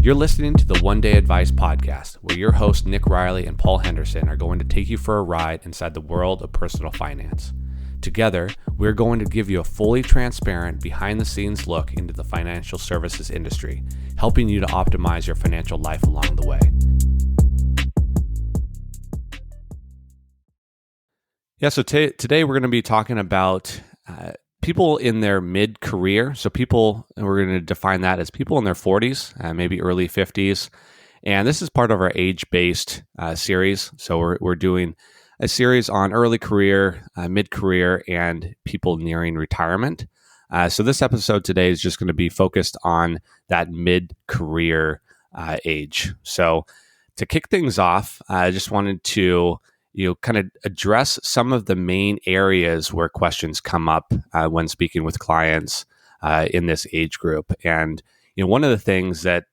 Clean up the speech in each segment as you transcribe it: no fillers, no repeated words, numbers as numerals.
You're listening to the One Day Advice podcast, where your hosts Nick Riley and Paul Henderson are going to take you for a ride inside the world of personal finance. Together, we're going to give you a fully transparent, behind-the-scenes look into the financial services industry, helping you to optimize your financial life along the way. Yeah, so today we're going to be talking about people in their mid-career. So we're going to define that as people in their 40s, maybe early 50s. And this is part of our age-based series. So we're doing a series on early career, mid-career, and people nearing retirement. So this episode today is just going to be focused on that mid-career age. So to kick things off, I just wanted to kind of address some of the main areas where questions come up when speaking with clients in this age group. And one of the things that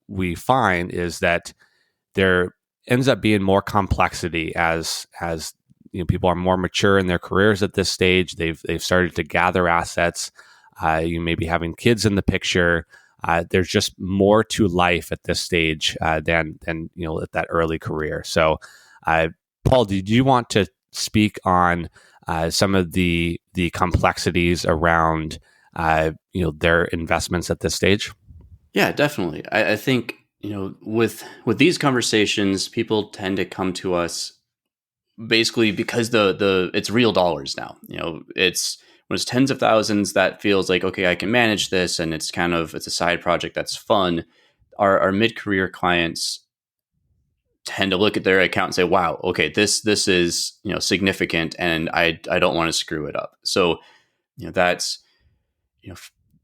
we find is that there ends up being more complexity as people are more mature in their careers at this stage. They've started to gather assets. You may be having kids in the picture. There's just more to life at this stage than at that early career. So, Paul, did you want to speak on some of the complexities around their investments at this stage? Yeah, definitely. I think with these conversations, people tend to come to us basically because the it's real dollars now. It's when it's tens of thousands, that feels like, okay, I can manage this, and it's a side project that's fun. Our mid-career clients tend to look at their account and say, wow, okay, this is significant, and I don't want to screw it up. So that's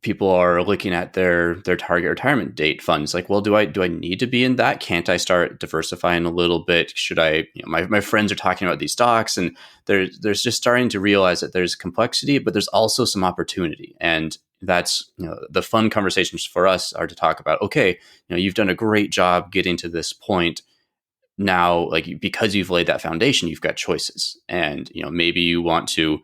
people are looking at their target retirement date funds, like, well, do I need to be in that? Can't I start diversifying a little bit? Should I? My friends are talking about these stocks, and there's just starting to realize that there's complexity, but there's also some opportunity. And that's the fun conversations for us are to talk about, okay, you've done a great job getting to this point. Now, like, because you've laid that foundation, you've got choices, and maybe you want to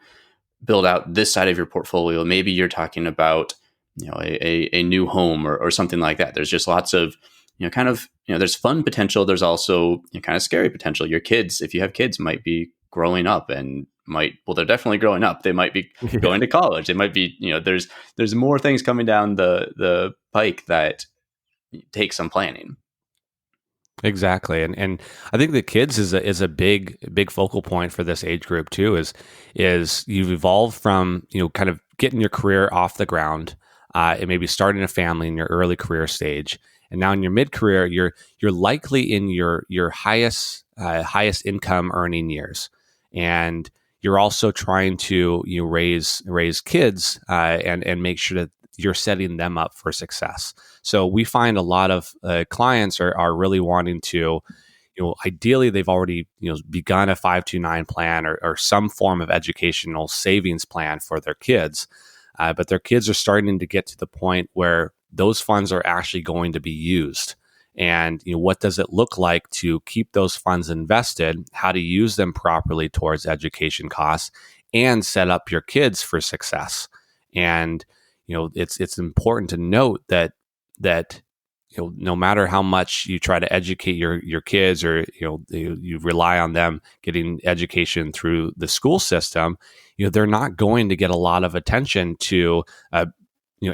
build out this side of your portfolio. Maybe you're talking about a new home or something like that. There's just lots of there's fun potential. There's also kind of scary potential. Your kids, if you have kids, might be growing up and they're definitely growing up. They might be going to college. They might be there's more things coming down the pike that take some planning. Exactly, and I think the kids is a big focal point for this age group too. Is you've evolved from kind of getting your career off the ground, and maybe starting a family in your early career stage, and now in your mid career, you're likely in your highest income earning years, and you're also trying to raise kids and make sure that you're setting them up for success. So we find a lot of clients are really wanting to, ideally they've already begun a 529 plan or some form of educational savings plan for their kids, but their kids are starting to get to the point where those funds are actually going to be used. And what does it look like to keep those funds invested? How to use them properly towards education costs and set up your kids for success. And it's important to note that no matter how much you try to educate your kids, or you rely on them getting education through the school system, they're not going to get a lot of attention to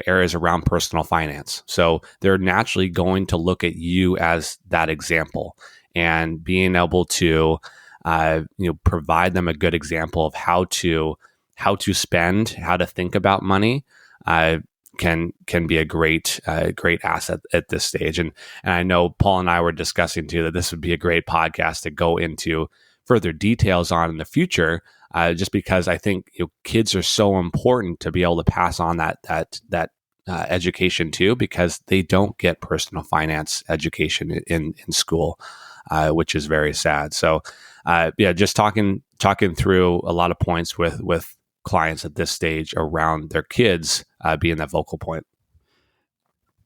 areas around personal finance. So they're naturally going to look at you as that example, and being able to provide them a good example of how to spend, how to think about money. Can be a great asset at this stage. And I know Paul and I were discussing too that this would be a great podcast to go into further details on in the future, just because I think kids are so important to be able to pass on that education too, because they don't get personal finance education in school, which is very sad. So just talking through a lot of points with clients at this stage around their kids being that vocal point.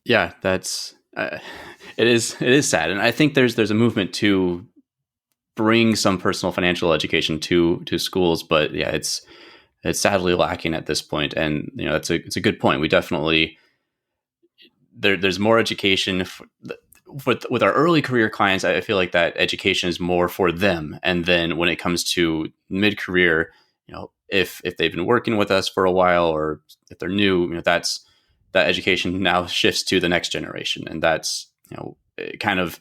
Yeah, that's it is sad, and I think there's a movement to bring some personal financial education to schools, but yeah, it's sadly lacking at this point. And it's a good point. We definitely there's more education with our early career clients. I feel like that education is more for them. And then when it comes to mid-career, if they've been working with us for a while, or if they're new, that education now shifts to the next generation. And that's, kind of,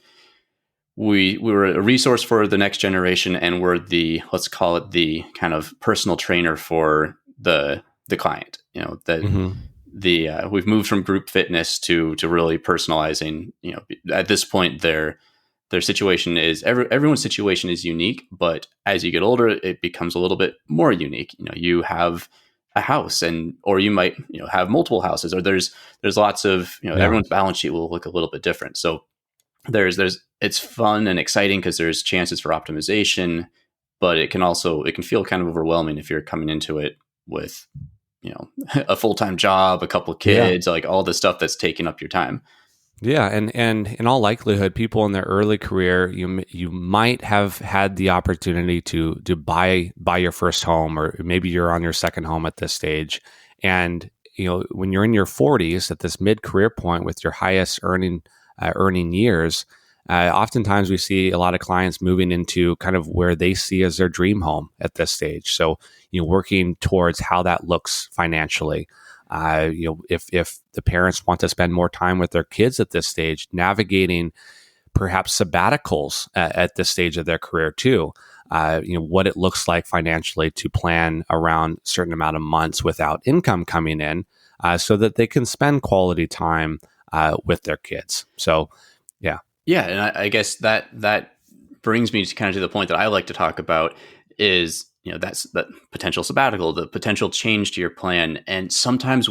we were a resource for the next generation, and we're the, let's call it, the kind of personal trainer for the client. That Mm-hmm. we've moved from group fitness to really personalizing. At this point, their situation is, everyone's situation is unique, but as you get older, it becomes a little bit more unique. You have a house, or you might have multiple houses, or there's lots of, Yeah. everyone's balance sheet will look a little bit different. So there's it's fun and exciting because there's chances for optimization, but it can feel kind of overwhelming if you're coming into it with a full-time job, a couple of Yeah. kids, like all the stuff that's taking up your time. Yeah, and in all likelihood, people in their early career, you might have had the opportunity to buy your first home, or maybe you're on your second home at this stage. And when you're in your 40s, at this mid career point with your highest earning years, oftentimes we see a lot of clients moving into kind of where they see as their dream home at this stage. So working towards how that looks financially. If the parents want to spend more time with their kids at this stage, navigating perhaps sabbaticals at this stage of their career too. What it looks like financially to plan around a certain amount of months without income coming in, so that they can spend quality time with their kids. So, yeah. Yeah, and I guess that brings me to kind of to the point that I like to talk about is, that's that potential sabbatical, the potential change to your plan. And sometimes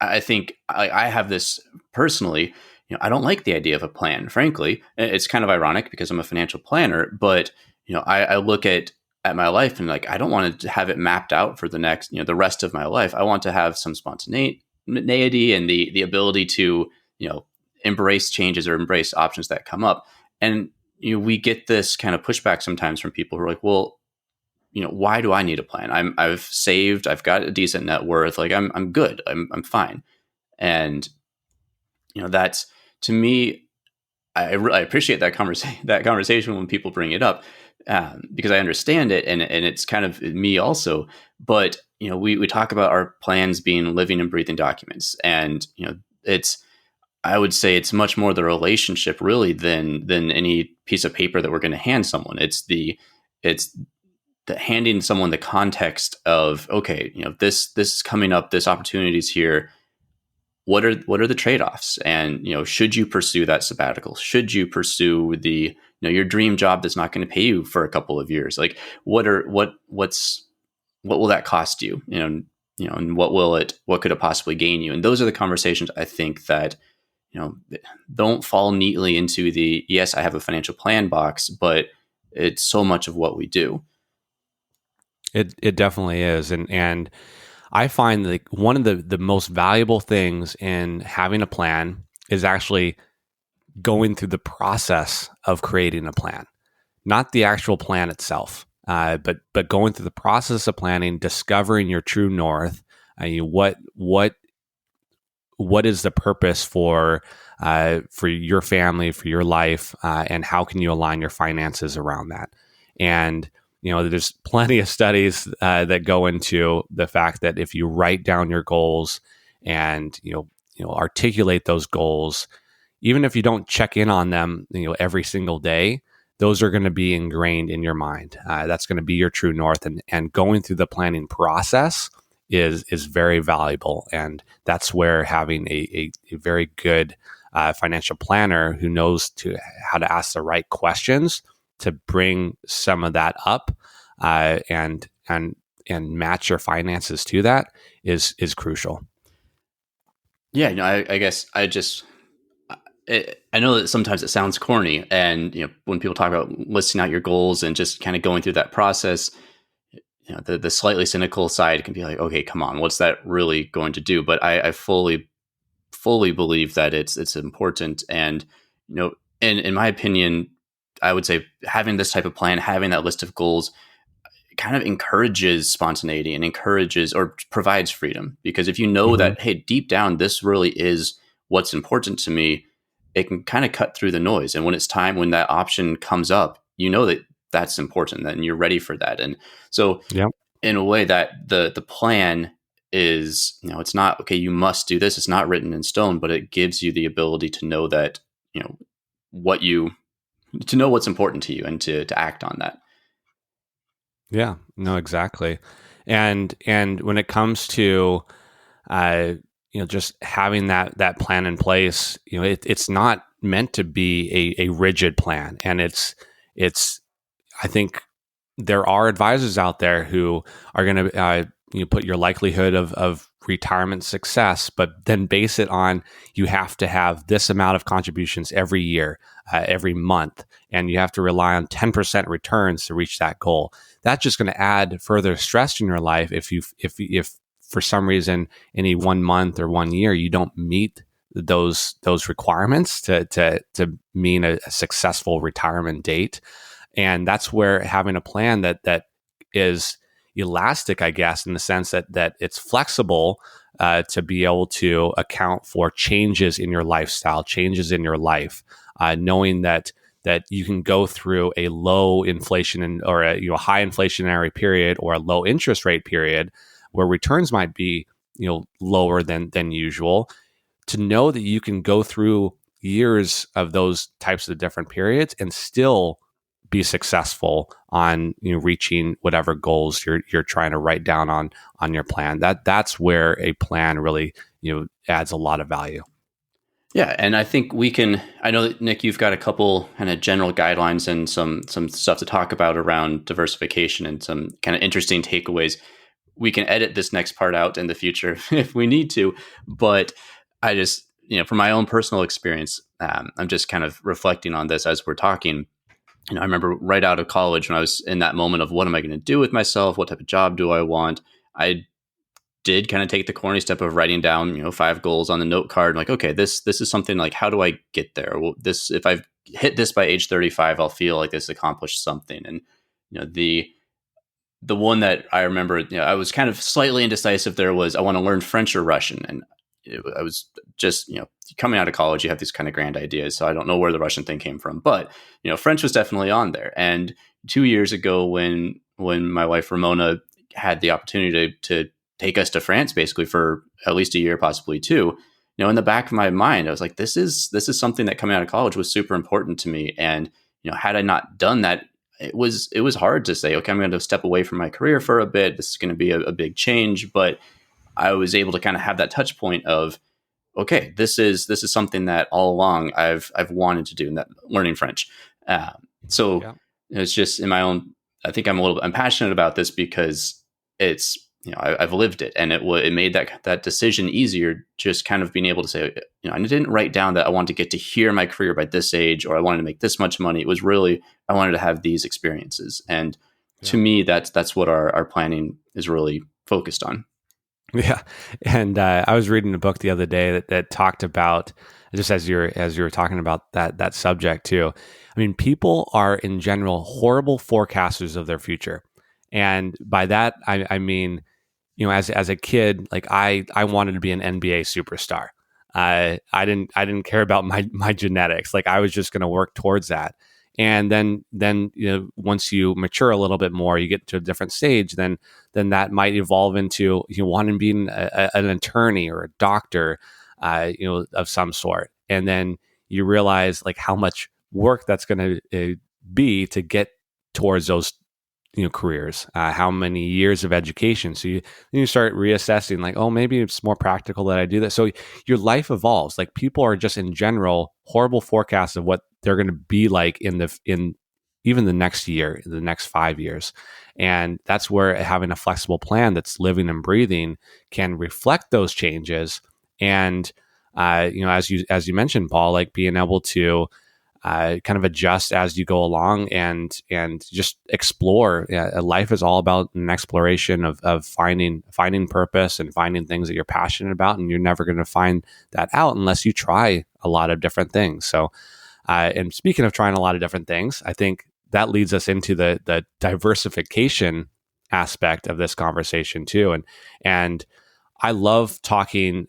I think I have this personally. I don't like the idea of a plan. Frankly, it's kind of ironic because I'm a financial planner, but I look at my life and, like, I don't want to have it mapped out for the next, the rest of my life. I want to have some spontaneity and the ability to embrace changes or embrace options that come up. And we get this kind of pushback sometimes from people who are like, well, why do I need a plan? I've saved, I've got a decent net worth, like I'm good, I'm fine. And that's, to me, I appreciate that conversation when people bring it up, because I understand it, and it's kind of me also. But we talk about our plans being living and breathing documents, and it's, I would say it's much more the relationship really than any piece of paper that we're going to hand someone. It's the handing someone the context of, okay, this is coming up, this opportunity is here. What are the trade-offs? And should you pursue that sabbatical? Should you pursue the your dream job that's not going to pay you for a couple of years? Like, what will that cost you? And what could it possibly gain you? And those are the conversations I think that don't fall neatly into the, yes, I have a financial plan box, but it's so much of what we do. It definitely is, and I find that one of the most valuable things in having a plan is actually going through the process of creating a plan, not the actual plan itself, but going through the process of planning, discovering your true north. What is the purpose for your family, for your life, and how can you align your finances around that? And there's plenty of studies that go into the fact that if you write down your goals and articulate those goals, even if you don't check in on them every single day, those are going to be ingrained in your mind. That's going to be your true north, and going through the planning process is very valuable. And that's where having a very good financial planner who knows how to ask the right questions to bring some of that up, and match your finances to that is crucial. Yeah, I guess I know that sometimes it sounds corny, and when people talk about listing out your goals and just kind of going through that process, the slightly cynical side can be like, okay, come on, what's that really going to do? But I fully believe that it's important. And in my opinion, I would say having this type of plan, having that list of goals, kind of encourages spontaneity and encourages or provides freedom. Because if you know Mm-hmm. that, hey, deep down, this really is what's important to me, it can kind of cut through the noise. And when it's time, when that option comes up, you know that that's important, and you're ready for that. And so, Yep. in a way, that the plan is, it's not okay, you must do this. It's not written in stone, but it gives you the ability to know that, what you to know what's important to you, and to act on that. Yeah. No, exactly. And when it comes to uh, just having that plan in place, it's not meant to be a rigid plan, and it's I think there are advisors out there who are going to put your likelihood of retirement success, but then base it on you have to have this amount of contributions every year, every month, and you have to rely on 10% returns to reach that goal. That's just going to add further stress in your life if for some reason any 1 month or 1 year you don't meet those requirements to mean a successful retirement date. And that's where having a plan that is elastic, I guess, in the sense that it's flexible to be able to account for changes in your lifestyle, changes in your life, knowing that you can go through a low inflation or a high inflationary period or a low interest rate period where returns might be lower than usual. To know that you can go through years of those types of different periods and still be successful on reaching whatever goals you're trying to write down on your plan. That's where a plan really adds a lot of value. Yeah, and I think we can. I know that, Nick, you've got a couple kind of general guidelines and some stuff to talk about around diversification and some kind of interesting takeaways. We can edit this next part out in the future if we need to, but I just, from my own personal experience, I'm just kind of reflecting on this as we're talking. I remember right out of college when I was in that moment of what am I going to do with myself? What type of job do I want? I did kind of take the corny step of writing down, 5 goals on the note card. Like, okay, this is something like, how do I get there? Well, this, if I've hit this by age 35, I'll feel like this accomplished something. And, the one that I remember, I was kind of slightly indecisive. There was, I want to learn French or Russian. And I was just, coming out of college, you have these kind of grand ideas. So I don't know where the Russian thing came from, but, French was definitely on there. And 2 years ago, when my wife Ramona had the opportunity to take us to France, basically for at least a year, possibly two, in the back of my mind, I was like, this is something that coming out of college was super important to me. And, had I not done that, it was hard to say, okay, I'm going to step away from my career for a bit. This is going to be a big change, but I was able to kind of have that touch point of, okay, this is something that all along I've wanted to do, and that learning French. So Yeah. it's just in my own. I think I'm passionate about this because it's, I've lived it, and it made that decision easier. Just kind of being able to say, I didn't write down that I wanted to get to here in my career by this age, or I wanted to make this much money. It was really, I wanted to have these experiences, and to Yeah. me, that's what our planning is really focused on. Yeah, and I was reading a book the other day that talked about, just as you were talking about that subject too. I mean, people are in general horrible forecasters of their future, and by that I mean, as a kid, like I wanted to be an NBA superstar. I didn't care about my genetics. Like I was just going to work towards that. And then once you mature a little bit more, you get to a different stage. Then that might evolve into you wanting to be an attorney or a doctor, of some sort. And then you realize like how much work that's going to be to get towards those careers, how many years of education. So you start reassessing like, oh, maybe it's more practical that I do that. So your life evolves. Like people are just in general horrible forecasts of what they're going to be like in even the next year, the next 5 years. And that's where having a flexible plan that's living and breathing can reflect those changes. And as you mentioned, Paul, like being able to kind of adjust as you go along and just explore. Yeah, life is all about an exploration of finding purpose and finding things that you're passionate about, and you're never going to find that out unless you try a lot of different things. So, and speaking of trying a lot of different things, I think that leads us into the diversification aspect of this conversation too, and I love talking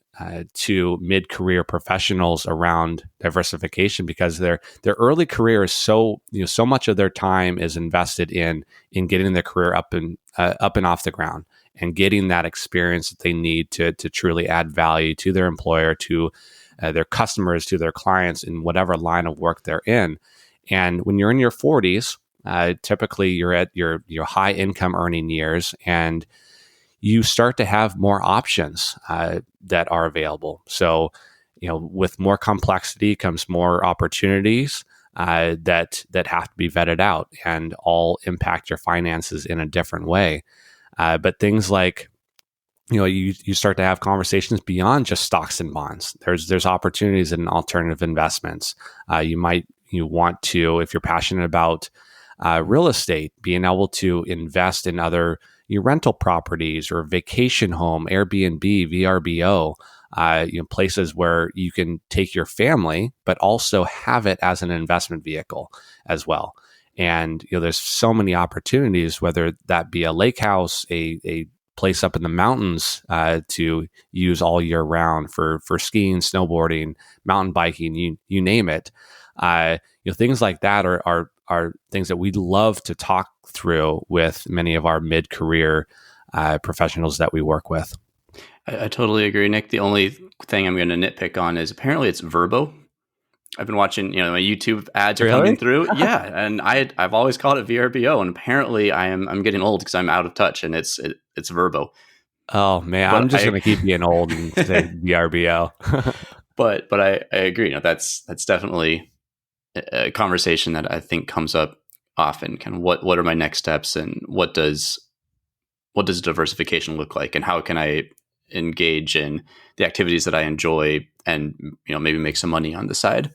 to mid-career professionals around diversification because their early career is so much of their time is invested in getting their career up and off the ground and getting that experience that they need to truly add value to their employer, to their customers, to their clients in whatever line of work they're in. And when you're in your 40s, typically you're at your high income earning years, and you start to have more options that are available. So, with more complexity comes more opportunities that have to be vetted out and all impact your finances in a different way. But things like, you start to have conversations beyond just stocks and bonds. There's opportunities in alternative investments. You want to, if you're passionate about real estate, being able to invest in other your rental properties or vacation home, Airbnb, VRBO, places where you can take your family, but also have it as an investment vehicle as well. And there's so many opportunities, whether that be a lake house, a place up in the mountains to use all year round for skiing, snowboarding, mountain biking, you name it. Things like that are things that we'd love to talk through with many of our mid-career professionals that we work with. I totally agree, Nick. The only thing I'm going to nitpick on is apparently it's Verbo. I've been watching, my YouTube ads are coming Really? through. Yeah, and I've always called it VRBO, and apparently I'm getting old because I'm out of touch, and it's Verbo. Oh man, I'm But just going to keep being old and say VRBO. but I agree. That's definitely a conversation that I think comes up often. Kind of what are my next steps, and what does diversification look like, and how can I engage in the activities that I enjoy, and maybe make some money on the side.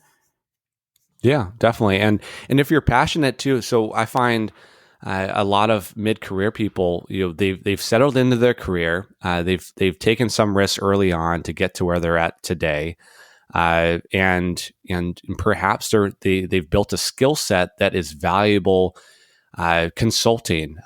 Yeah, definitely. And if you're passionate too, so I find a lot of mid-career people, they've settled into their career, they've taken some risks early on to get to where they're at today, and perhaps they've built a skill set that is valuable. Consulting,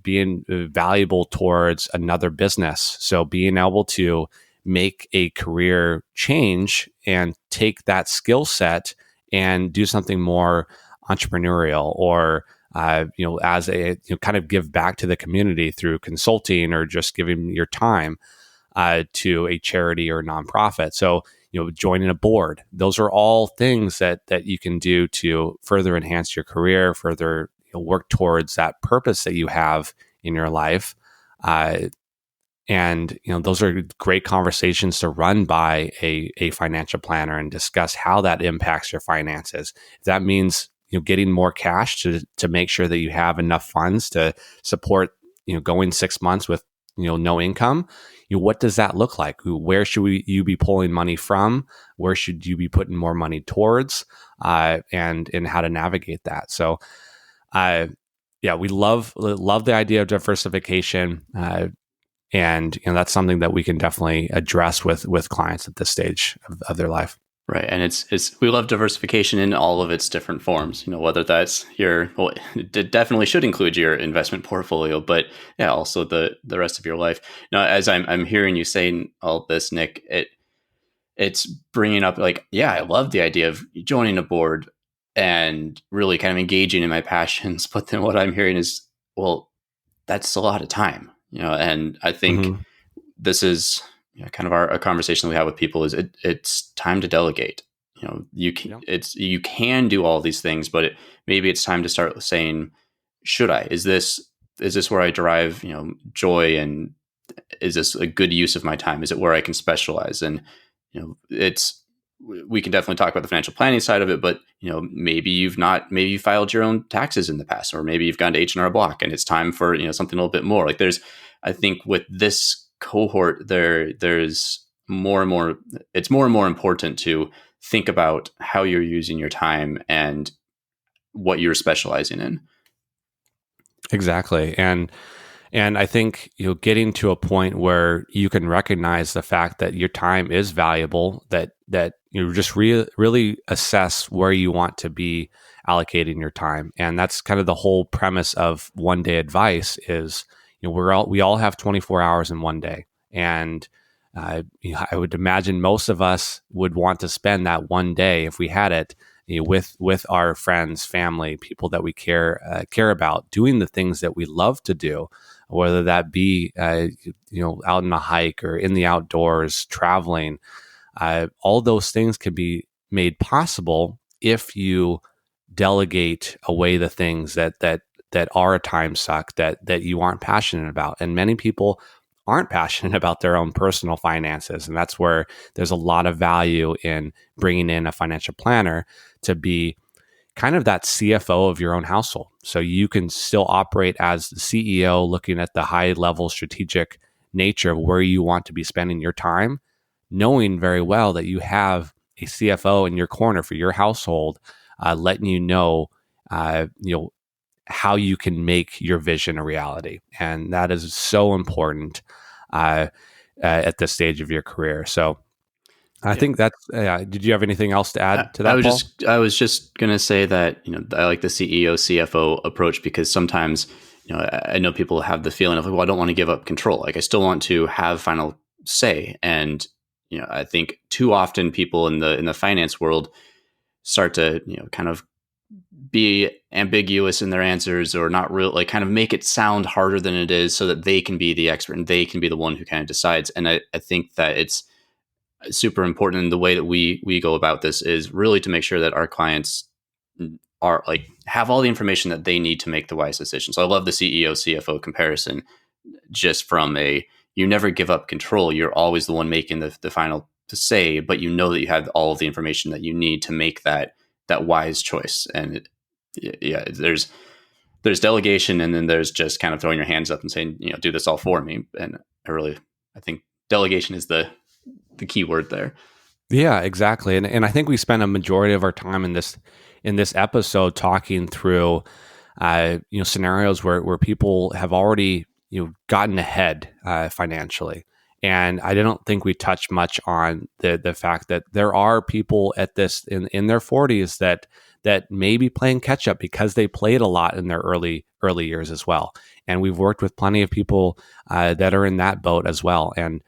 being valuable towards another business. So being able to make a career change and take that skill set and do something more entrepreneurial, or as a kind of give back to the community through consulting or just giving your time to a charity or nonprofit. So joining a board. Those are all things that you can do to further enhance your career, further work towards that purpose that you have in your life. And those are great conversations to run by a financial planner and discuss how that impacts your finances. If that means getting more cash to make sure that you have enough funds to support going 6 months with no income. What does that look like? Where should you be pulling money from? Where should you be putting more money towards? And how to navigate that. So, yeah, we love the idea of diversification. And that's something that we can definitely address with clients at this stage of their life. Right, and it's we love diversification in all of its different forms. Whether that's it definitely should include your investment portfolio, but yeah, also the rest of your life. Now, as I'm hearing you saying all this, Nick, it's bringing up, like, yeah, I love the idea of joining a board and really kind of engaging in my passions. But then what I'm hearing is, well, that's a lot of time, and I think this is kind of a conversation that we have with people is it's time to delegate. You can, you can do all these things, but maybe it's time to start saying, should I, is this where I derive, joy, and is this a good use of my time? Is it where I can specialize? And, we can definitely talk about the financial planning side of it, but maybe you filed your own taxes in the past, or maybe you've gone to H&R Block and it's time for, something a little bit more. Like, I think with this cohort, there's more and more, it's more and more important to think about how you're using your time and what you're specializing in. Exactly. And I think getting to a point where you can recognize the fact that your time is valuable, that you just really assess where you want to be allocating your time. And that's kind of the whole premise of One Day Advice is, we all have 24 hours in one day. And I would imagine most of us would want to spend that one day, if we had it, with our friends, family, people that we care about, doing the things that we love to do, whether that be out on a hike or in the outdoors, traveling. All those things can be made possible if you delegate away the things that are a time suck, that you aren't passionate about. And many people aren't passionate about their own personal finances, and that's where there's a lot of value in bringing in a financial planner to be kind of that CFO of your own household. So you can still operate as the CEO, looking at the high level strategic nature of where you want to be spending your time, knowing very well that you have a CFO in your corner for your household, letting how you can make your vision a reality. And that is so important at this stage of your career. So I think that's, did you have anything else to add to that, Paul? I was just going to say that, I like the CEO, CFO approach, because sometimes, I know people have the feeling of like, well, I don't want to give up control. Like I still want to have final say. And, I think too often people in the finance world start to, kind of be ambiguous in their answers, or not real, like kind of make it sound harder than it is, so that they can be the expert and they can be the one who kind of decides. And I think that it's super important in the way that we go about this is really to make sure that our clients are like have all the information that they need to make the wise decision. So I love the CEO CFO comparison, just from you never give up control. You're always the one making the final say, but you know that you have all of the information that you need to make that wise choice. And there's delegation, and then there's just kind of throwing your hands up and saying, do this all for me. And I think delegation is the key word there. Yeah, exactly. And I think we spent a majority of our time in this episode talking through scenarios where people have already gotten ahead financially. And I don't think we touched much on the fact that there are people at this in their 40s that may be playing catch up because they played a lot in their early years as well. And we've worked with plenty of people that are in that boat as well. And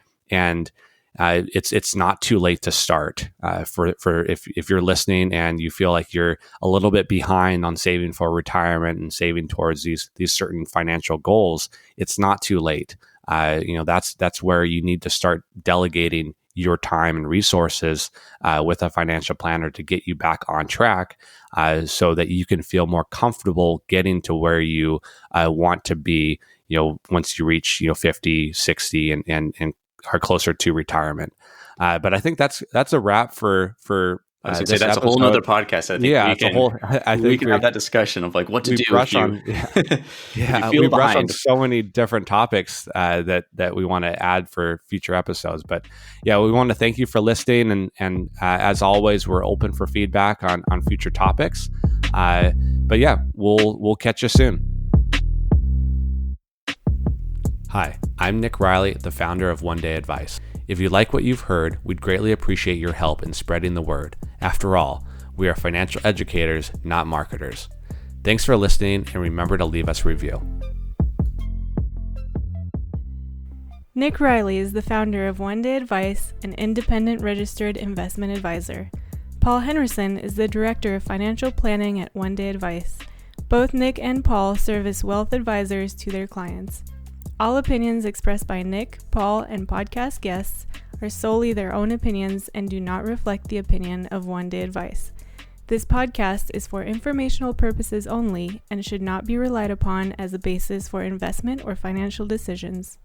it's not too late to start for if you're listening and you feel like you're a little bit behind on saving for retirement and saving towards these certain financial goals. It's not too late. That's where you need to start delegating your time and resources with a financial planner to get you back on track, so that you can feel more comfortable getting to where you want to be, once you reach 50, 60 and are closer to retirement. But I think that's a wrap for I was going to say that's episode. A whole nother podcast. I think we can have that discussion of like what to do if you, if you feel behind. On so many different topics that we want to add for future episodes. But yeah, we want to thank you for listening, and as always, we're open for feedback on future topics. But yeah, we'll catch you soon. Hi, I'm Nick Riley, the founder of One Day Advice. If you like what you've heard, we'd greatly appreciate your help in spreading the word. After all, we are financial educators, not marketers. Thanks for listening, and remember to leave us a review. Nick Riley is the founder of One Day Advice, an independent registered investment advisor. Paul Henderson is the director of financial planning at One Day Advice. Both Nick and Paul serve as wealth advisors to their clients. All opinions expressed by Nick, Paul, and podcast guests are solely their own opinions and do not reflect the opinion of One Day Advice. This podcast is for informational purposes only and should not be relied upon as a basis for investment or financial decisions.